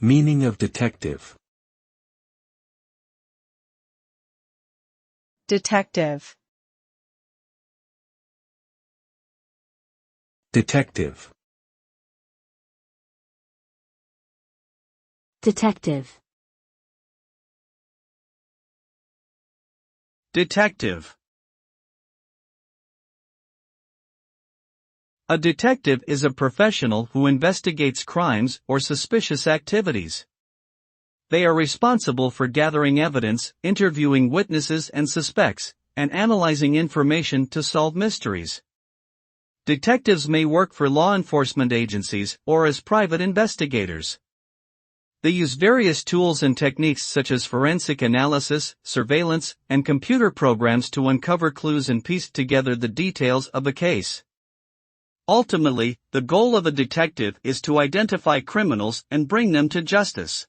Meaning of detective. Detective. Detective. Detective. Detective. A detective is a professional who investigates crimes or suspicious activities. They are responsible for gathering evidence, interviewing witnesses and suspects, and analyzing information to solve mysteries. Detectives may work for law enforcement agencies or as private investigators. They use various tools and techniques such as forensic analysis, surveillance, and computer programs to uncover clues and piece together the details of a case. Ultimately, the goal of a detective is to identify criminals and bring them to justice.